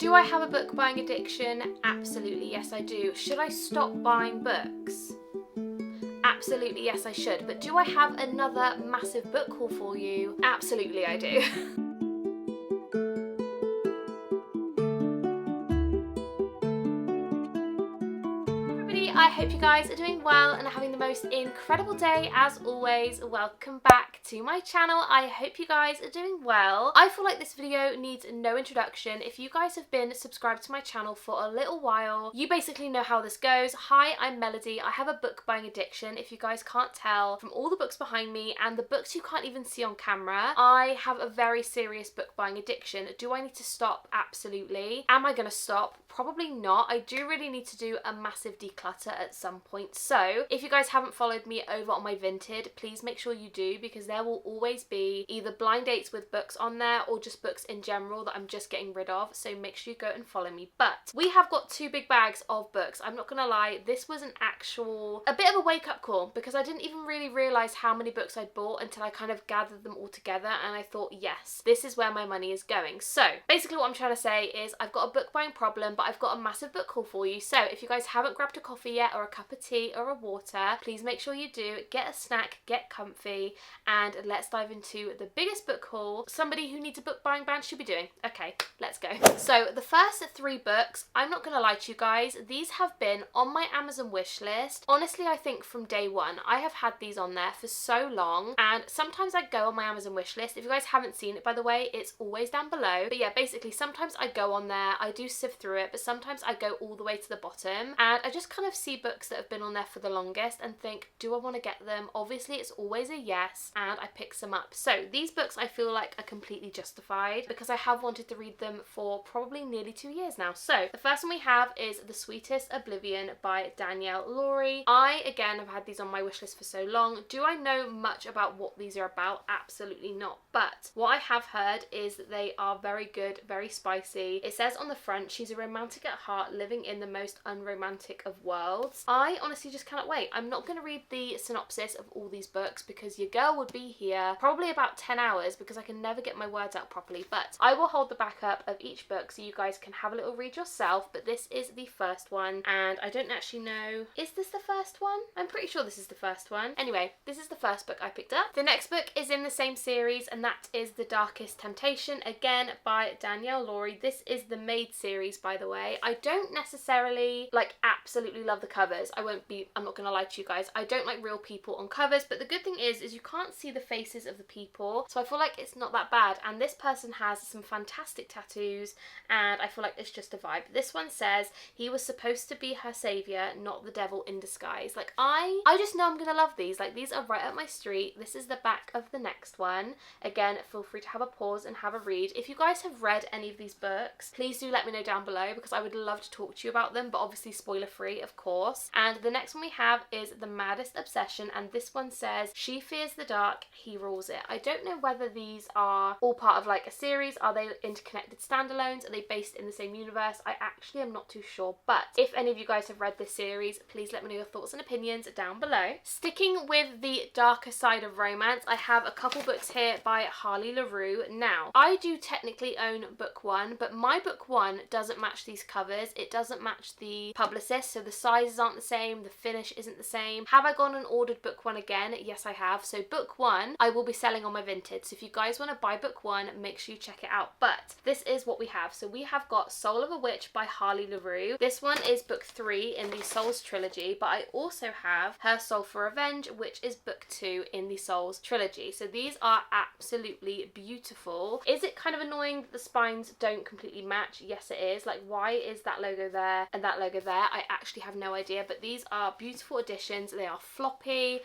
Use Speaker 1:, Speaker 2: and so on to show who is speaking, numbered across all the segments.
Speaker 1: Do I have a book buying addiction? Absolutely, yes I do. Should I stop buying books? Absolutely, yes I should. But do I have another massive book haul for you? Absolutely I do. I hope you guys are doing well and are having the most incredible day as always. Welcome back to my channel. I hope you guys are doing well. I feel like this video needs no introduction. If you guys have been subscribed to my channel for a little while, you basically know how this goes. Hi, I'm Melody. I have a book buying addiction, if you guys can't tell from all the books behind me and the books you can't even see on camera. I have a very serious book buying addiction. Do I need to stop? Absolutely. Am I gonna stop? Probably not. I do really need to do a massive declutter at some point. So if you guys haven't followed me over on my Vinted, please make sure you do, because there will always be either blind dates with books on there or just books in general that I'm just getting rid of. So make sure you go and follow me. But we have got two big bags of books. I'm not gonna lie, this was a bit of a wake-up call, because I didn't even really realize how many books I'd bought until I kind of gathered them all together, and I thought, yes, this is where my money is going. So basically what I'm trying to say is I've got a book buying problem, but I've got a massive book haul for you. So if you guys haven't grabbed a coffee yet, or a cup of tea or a water, please make sure you do. Get a snack, get comfy, and let's dive into the biggest book haul somebody who needs a book buying ban should be doing. Okay, let's go. So the first three books, I'm not gonna lie to you guys, these have been on my Amazon wish list. Honestly, I think from day one. I have had these on there for so long, and sometimes I go on my Amazon wish list. If you guys haven't seen it, by the way, it's always down below. But yeah, basically sometimes I go on there, I do sift through it, but sometimes I go all the way to the bottom and I just kind of see books that have been on there for the longest and think, do I want to get them? Obviously it's always a yes, and I pick some up. So these books I feel like are completely justified, because I have wanted to read them for probably nearly 2 years now. So the first one we have is The Sweetest Oblivion by Danielle. I again have had these on my wish list for so long. Do I know much about what these are about? Absolutely not. But what I have heard is that they are very good, very spicy. It says on the front, she's a romantic at heart living in the most unromantic of worlds. I honestly just cannot wait. I'm not going to read the synopsis of all these books because your girl would be here probably about 10 hours because I can never get my words out properly, but I will hold the backup of each book so you guys can have a little read yourself. But this is the first one, and I don't actually know, is this the first one? I'm pretty sure this is the first one. Anyway, this is the first book I picked up. The next book is in the same series, and that is The Darkest Temptation, again by Danielle. This is the Maid series, by the way. I don't necessarily absolutely love the covers. I'm not gonna lie to you guys, I don't like real people on covers, but the good thing is you can't see the faces of the people, so I feel like it's not that bad. And this person has some fantastic tattoos, and I feel like it's just a vibe. This one says he was supposed to be her savior, not the devil in disguise. I just know I'm gonna love these. These are right up my street. This is the back of the next one. Again, feel free to have a pause and have a read. If you guys have read any of these books, please do let me know down below, because I would love to talk to you about them, but obviously spoiler free, of course. And the next one we have is The Maddest Obsession, and this one says she fears the dark, he rules it. I don't know whether these are all part of a series. Are they interconnected standalones? Are they based in the same universe? I actually am not too sure, but if any of you guys have read this series, please let me know your thoughts and opinions down below. Sticking with the darker side of romance, I have a couple books here by Harley Laroo. Now, I do technically own book one, but my book one doesn't match these covers. It doesn't match the publicist, so the sizes aren't the same, the finish isn't the same. Have I gone and ordered book one again? Yes, I have. So book one I will be selling on my Vinted, so if you guys want to buy book one, make sure you check it out. But this is what we have. So we have got Soul of a Witch by Harley Laroo. This one is book 3 in the Souls trilogy, but I also have Her Soul for Revenge, which is book 2 in the Souls trilogy. So these are absolutely beautiful. Is it kind of annoying that the spines don't completely match? Yes, it is. Why is that logo there and that logo there? I actually have no idea, but these are beautiful additions. They are floppy.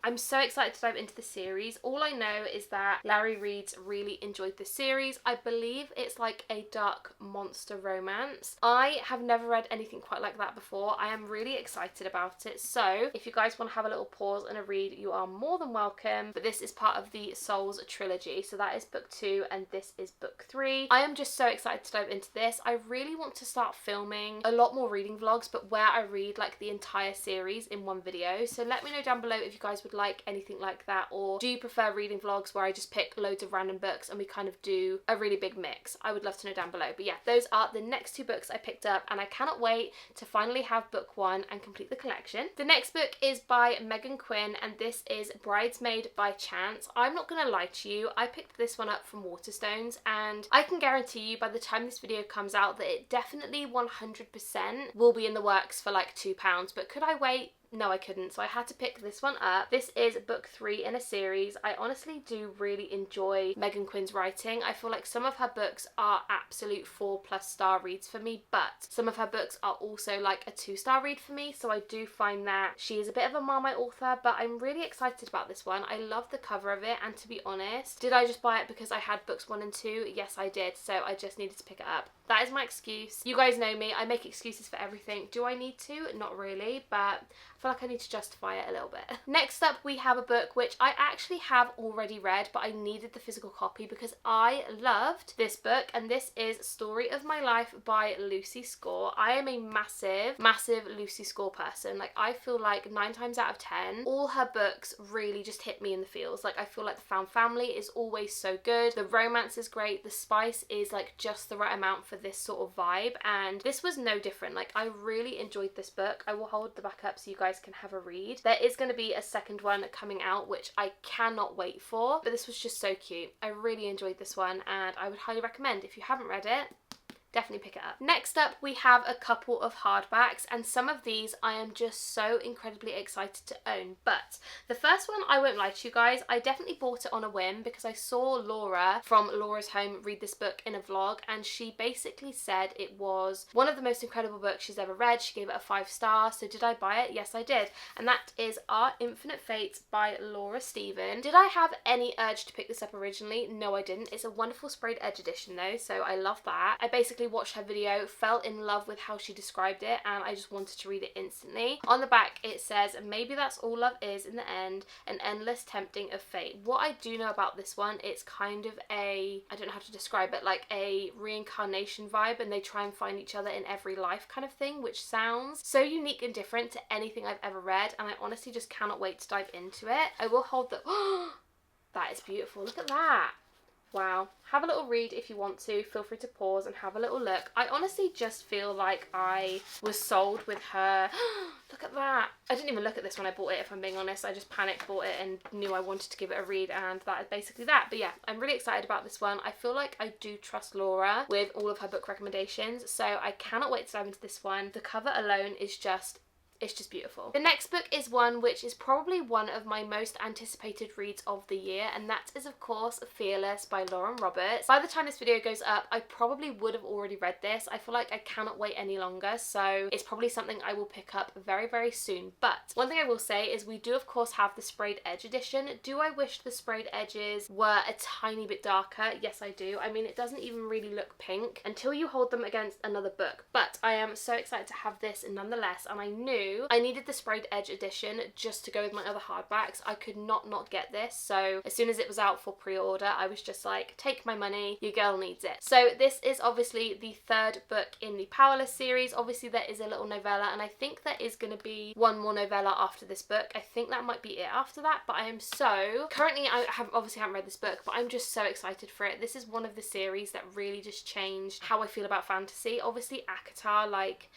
Speaker 1: I'm so excited to dive into the series. All I know is that Larry Reads really enjoyed this series. I believe it's a dark monster romance. I have never read anything quite like that before. I am really excited about it. So if you guys want to have a little pause and a read, you are more than welcome. But this is part of the Souls trilogy. So that is book 2 and this is book 3. I am just so excited to dive into this. I really want to start filming a lot more reading vlogs, but where I read the entire series in one video. So let me know down below if you guys would like anything like like that, or do you prefer reading vlogs where I just pick loads of random books and we kind of do a really big mix? I would love to know down below. But yeah, those are the next 2 books I picked up, and I cannot wait to finally have book 1 and complete the collection. The next book is by Megan Quinn, and this is Bridesmaid by Chance. I'm not gonna lie to you, I picked this one up from Waterstones, and I can guarantee you by the time this video comes out that it definitely 100% will be in the works for like £2. But could I wait? No, I couldn't, so I had to pick this one up. This is book 3 in a series. I honestly do really enjoy Megan Quinn's writing. I feel like some of her books are absolute 4+ star reads for me, but some of her books are also like a 2-star read for me, so I do find that she is a bit of a Marmite author, but I'm really excited about this one. I love the cover of it, and to be honest, did I just buy it because I had books 1 and 2? Yes, I did, so I just needed to pick it up. That is my excuse. You guys know me, I make excuses for everything. Do I need to? Not really, but I feel like I need to justify it a little bit. Next up, we have a book which I actually have already read, but I needed the physical copy because I loved this book, and this is Story of My Life by Lucy Score. I am a massive Lucy Score person. Like, I feel like 9 times out of 10, all her books really just hit me in the feels. Like, I feel like the found family is always so good. The romance is great. The spice is like just the right amount for this sort of vibe, and this was no different. Like, I really enjoyed this book. I will hold the back up so you guys can have a read. There is going to be a second one coming out, which I cannot wait for, but this was just so cute. I really enjoyed this one, and I would highly recommend, if you haven't read it, definitely pick it up. Next up, we have a couple of hardbacks, and some of these I am just so incredibly excited to own. But the first one, I won't lie to you guys, I definitely bought it on a whim because I saw Laura from Laura's Home read this book in a vlog, and she basically said it was one of the most incredible books she's ever read. She gave it a 5 star. So did I buy it? Yes, I did. And that is Our Infinite Fates by Laura Stephen. Did I have any urge to pick this up originally? No, I didn't. It's a wonderful sprayed edge edition though, so I love that. I basically watched her video, fell in love with how she described it, and I just wanted to read it instantly. On the back it says, maybe that's all love is in the end, an endless tempting of fate. What I do know about this one, it's kind of a, I don't know how to describe it, like a reincarnation vibe, and they try and find each other in every life kind of thing, which sounds so unique and different to anything I've ever read, and I honestly just cannot wait to dive into it. I will hold the that is beautiful. Look at that. Wow. Have a little read if you want to. Feel free to pause and have a little look. I honestly just feel like I was sold with her. Look at that. I didn't even look at this when I bought it, if I'm being honest. I just panicked bought it and knew I wanted to give it a read, and that is basically that. But yeah, I'm really excited about this one. I feel like I do trust Laura with all of her book recommendations, so I cannot wait to dive into this one. The cover alone is just, it's just beautiful. The next book is one which is probably one of my most anticipated reads of the year, and that is of course Fearless by Lauren Roberts. By the time this video goes up, I probably would have already read this. I feel like I cannot wait any longer, so it's probably something I will pick up very soon. But one thing I will say is we do of course have the sprayed edge edition. Do I wish the sprayed edges were a tiny bit darker? Yes, I do. I mean, it doesn't even really look pink until you hold them against another book, but I am so excited to have this nonetheless, and I knew I needed the sprayed edge edition just to go with my other hardbacks. I could not get this, so as soon as it was out for pre-order, I was just like, take my money, your girl needs it. So this is obviously the 3rd book in the Powerless series. Obviously there is a little novella, and I think there is going to be one more novella after this book. I think that might be it after that, but I am so, currently I obviously haven't read this book, but I'm just so excited for it. This is one of the series that really just changed how I feel about fantasy. Obviously ACOTAR, like,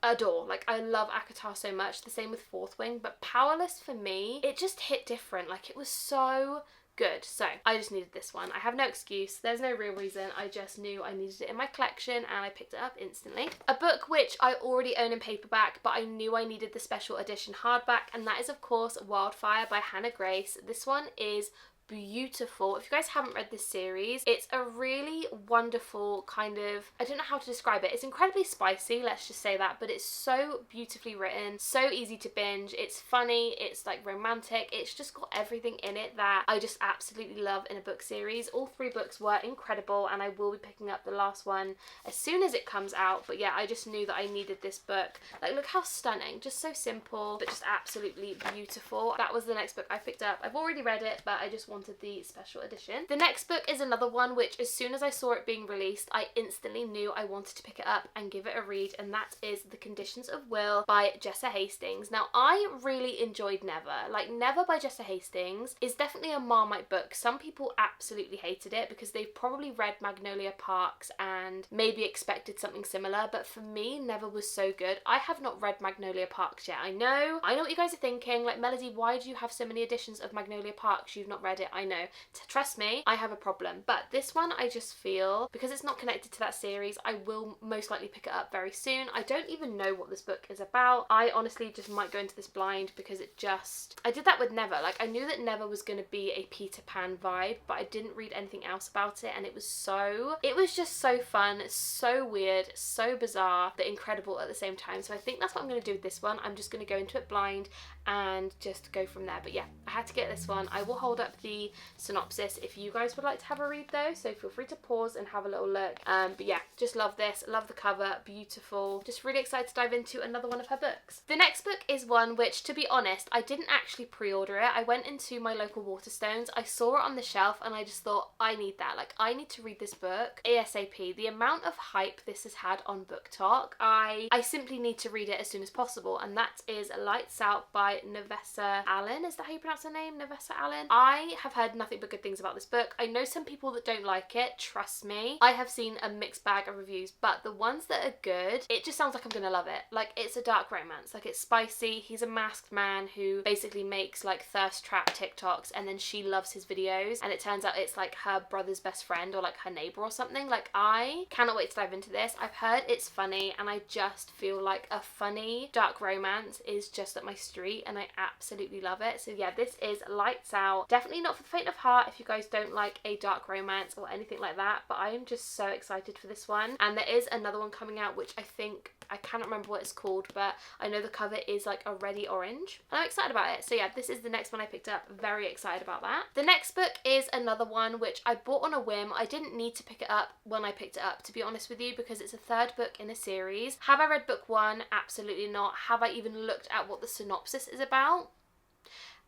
Speaker 1: adore. Like, I love ACOTAR so much. The same with Fourth Wing, but Powerless for me, it just hit different. Like, it was so good. So I just needed this one. I have no excuse. There's no real reason. I just knew I needed it in my collection, and I picked it up instantly. A book which I already own in paperback, but I knew I needed the special edition hardback, and that is of course Wildfire by Hannah Grace. This one is beautiful. If you guys haven't read this series, it's a really wonderful kind of, I don't know how to describe it. It's incredibly spicy, let's just say that, but it's so beautifully written, so easy to binge. It's funny, it's like romantic, it's just got everything in it that I just absolutely love in a book series. All 3 books were incredible, and I will be picking up the last one as soon as it comes out. But yeah, I just knew that I needed this book. Like, look how stunning, just so simple but just absolutely beautiful. That was the next book I picked up. I've already read it, but I just wanted wanted the special edition. The next book is another one which, as soon as I saw it being released, I instantly knew I wanted to pick it up and give it a read, and that is The Conditions of Will by Jessa Hastings. Now, I really enjoyed Never. Like, Never by Jessa Hastings is definitely a Marmite book. Some people absolutely hated it because they've probably read Magnolia Parks and maybe expected something similar, but for me, Never was so good. I have not read Magnolia Parks yet. I know what you guys are thinking, like, Melody, why do you have so many editions of Magnolia Parks? You've not read it. I know. Trust me, I have a problem. But this one, I just feel, because it's not connected to that series, I will most likely pick it up very soon. I don't even know what this book is about. I honestly just might go into this blind because it just, I did that with Never. Like, I knew that Never was going to be a Peter Pan vibe, but I didn't read anything else about it, and it was just so fun, so weird, so bizarre, but incredible at the same time. So I think that's what I'm going to do with this one. I'm just going to go into it blind and just go from there. But yeah, I had to get this one. I will hold up the synopsis if you guys would like to have a read though, so feel free to pause and have a little look. But yeah, just love this, love the cover, beautiful, just really excited to dive into another one of her books. The next book is one which, to be honest, I didn't actually pre-order it. I went into my local Waterstones, I saw it on the shelf, and I just thought, I need that. Like, I need to read this book ASAP. The amount of hype this has had on Book Talk, I simply need to read it as soon as possible, and that is Lights Out by Nevessa Allen. Is that how you pronounce her name? Nevessa Allen? I have heard nothing but good things about this book. I know some people that don't like it, trust me. I have seen a mixed bag of reviews, but the ones that are good, it just sounds like I'm gonna love it. Like, it's a dark romance, like, it's spicy. He's a masked man who basically makes like thirst trap TikToks, and then she loves his videos, and it turns out it's like her brother's best friend or like her neighbor or something. Like, I cannot wait to dive into this. I've heard it's funny, and I just feel like a funny dark romance is just up my street, and I absolutely love it. So yeah, this is Lights Out. Definitely not for the faint of heart if you guys don't like a dark romance or anything like that, but I am just so excited for this one. And there is another one coming out which I cannot remember what it's called, but I know the cover is like a reddy orange, and I'm excited about it. So yeah, this is the next one I picked up. Very excited about that. The next book is another one which I bought on a whim. I didn't need to pick it up when I picked it up, to be honest with you, because it's a third book in a series. Have I read book one? Absolutely not. Have I even looked at what the synopsis is about?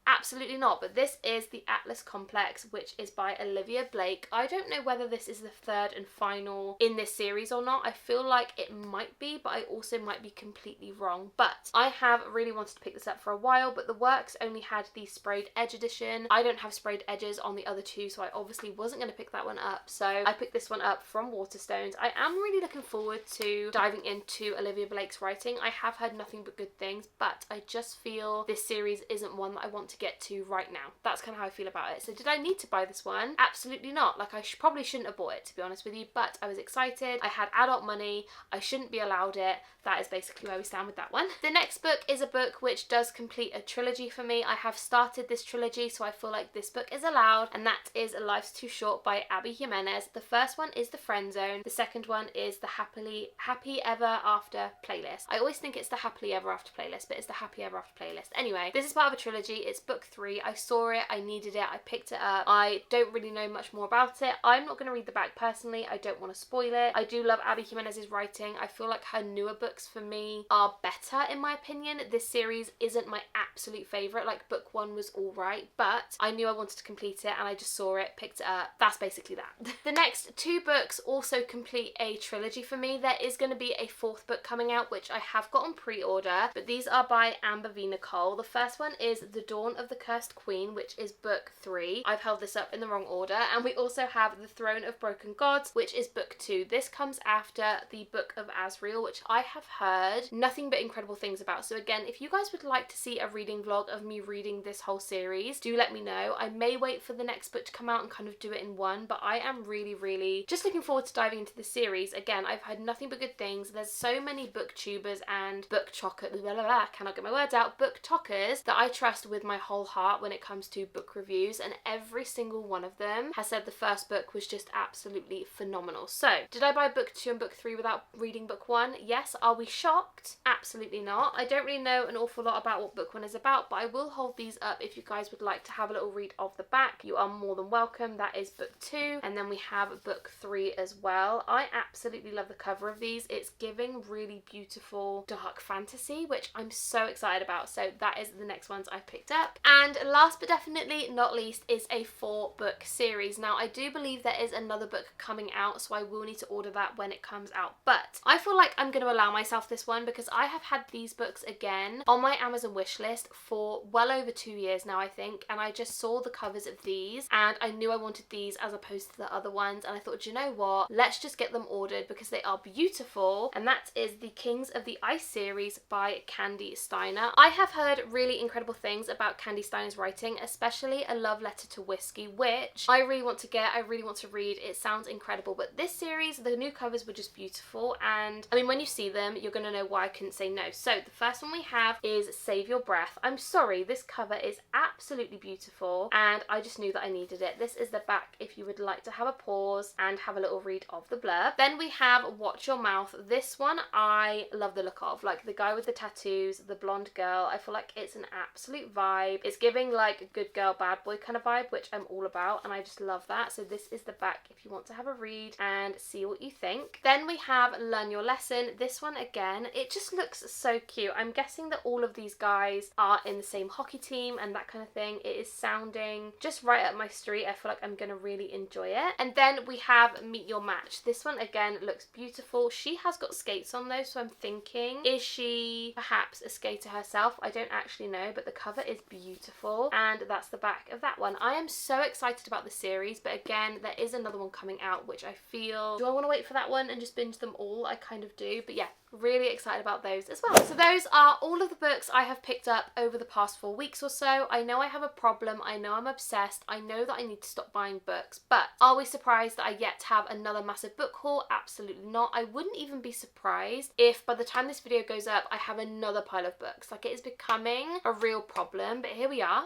Speaker 1: Absolutely not, but this is The Atlas Complex, which is by Olivia Blake. I don't know whether this is the third and final in this series or not. I feel like it might be, but I also might be completely wrong. But I have really wanted to pick this up for a while, but the works only had the sprayed edge edition. I don't have sprayed edges on the other two, so I obviously wasn't going to pick that one up. So I picked this one up from Waterstones. I am really looking forward to diving into Olivia Blake's writing. I have heard nothing but good things, but I just feel this series isn't one that I want to get to right now. That's kind of how I feel about it. So did I need to buy this one? Absolutely not. Like, I probably shouldn't have bought it, to be honest with you, but I was excited. I had adult money. I shouldn't be allowed it. That is basically where we stand with that one. The next book is a book which does complete a trilogy for me. I have started this trilogy, so I feel like this book is allowed, and that is Life's Too Short by Abby Jimenez. The first one is The Friend Zone. The second one is the Happy Ever After playlist. I always think it's the Happily Ever After playlist, but it's the Happy Ever After playlist. Anyway, this is part of a trilogy. It's book 3. I saw it, I needed it, I picked it up. I don't really know much more about it. I'm not going to read the back personally. I don't want to spoil it. I do love Abby Jimenez's writing. I feel like her newer books for me are better in my opinion. This series isn't my absolute favourite. Like, book 1 was alright, but I knew I wanted to complete it, and I just saw it, picked it up. That's basically that. The next 2 books also complete a trilogy for me. There is going to be a 4th book coming out, which I have got on pre-order, but these are by Amber V. Nicole. The first one is The Dawn of the Cursed Queen, which is book 3. I've held this up in the wrong order. And we also have The Throne of Broken Gods, which is book 2. This comes after the Book of Azrael, which I have heard nothing but incredible things about. So again, if you guys would like to see a reading vlog of me reading this whole series, do let me know. I may wait for the next book to come out and kind of do it in one, but I am really just looking forward to diving into the series. Again, I've heard nothing but good things. There's so many booktubers and cannot get my words out, booktokers that I trust with my whole heart when it comes to book reviews, and every single one of them has said the first book was just absolutely phenomenal. So did I buy book 2 and book 3 without reading book 1? Yes. Are we shocked? Absolutely not. I don't really know an awful lot about what book 1 is about, but I will hold these up if you guys would like to have a little read of the back. You are more than welcome. That is book 2, and then we have book 3 as well. I absolutely love the cover of these. It's giving really beautiful dark fantasy, which I'm so excited about. So that is the next ones I picked up. up. And last but definitely not least is a 4-book series. Now I do believe there is another book coming out, so I will need to order that when it comes out, but I feel like I'm going to allow myself this one because I have had these books again on my Amazon wish list for well over 2 years now, I think, and I just saw the covers of these and I knew I wanted these as opposed to the other ones, and I thought, do you know what, let's just get them ordered because they are beautiful. And that is the Kings of the Ice series by Candy Steiner. I have heard really incredible things about Candy Steiner's writing, especially A Love Letter to Whiskey, which I really want to get, I really want to read. It sounds incredible, but this series, the new covers were just beautiful, and I mean, when you see them you're gonna know why I couldn't say no. So the first one we have is Save Your Breath. I'm sorry, this cover is absolutely beautiful and I just knew that I needed it. This is the back if you would like to have a pause and have a little read of the blurb. Then we have Watch Your Mouth. This one I love the look of, like the guy with the tattoos, the blonde girl. I feel like it's an absolute vibe. It's giving like a good girl bad boy kind of vibe, which I'm all about, and I just love that. So this is the back if you want to have a read and see what you think. Then we have Learn Your Lesson. This one again, it just looks so cute. I'm guessing that all of these guys are in the same hockey team and that kind of thing. It is sounding just right up my street. I feel like I'm gonna really enjoy it. And then we have Meet Your Match. This one again looks beautiful. She has got skates on though, so I'm thinking, is she perhaps a skater herself? I don't actually know, but the cover is beautiful, and that's the back of that one. I am so excited about the series, but again, there is another one coming out which I feel, do I want to wait for that one and just binge them all? I kind of do, but yeah, really excited about those as well. So those are all of the books I have picked up over the past 4 weeks or so. I know I have a problem, I know I'm obsessed, I know that I need to stop buying books, but are we surprised that I yet to have another massive book haul? Absolutely not. I wouldn't even be surprised if by the time this video goes up I have another pile of books. Like, it is becoming a real problem, but here we are.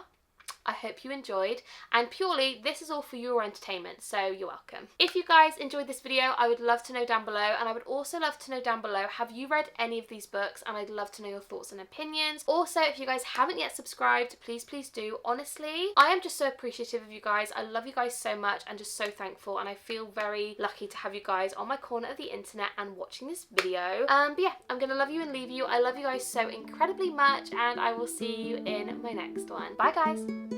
Speaker 1: I hope you enjoyed, and purely this is all for your entertainment, so you're welcome. If you guys enjoyed this video, I would love to know down below, and I would also love to know down below, have you read any of these books? And I'd love to know your thoughts and opinions. Also, if you guys haven't yet subscribed, please do. Honestly, I am just so appreciative of you guys. I love you guys so much and just so thankful, and I feel very lucky to have you guys on my corner of the internet and watching this video. But yeah, I'm gonna love you and leave you. I love you guys so incredibly much, and I will see you in my next one. Bye guys.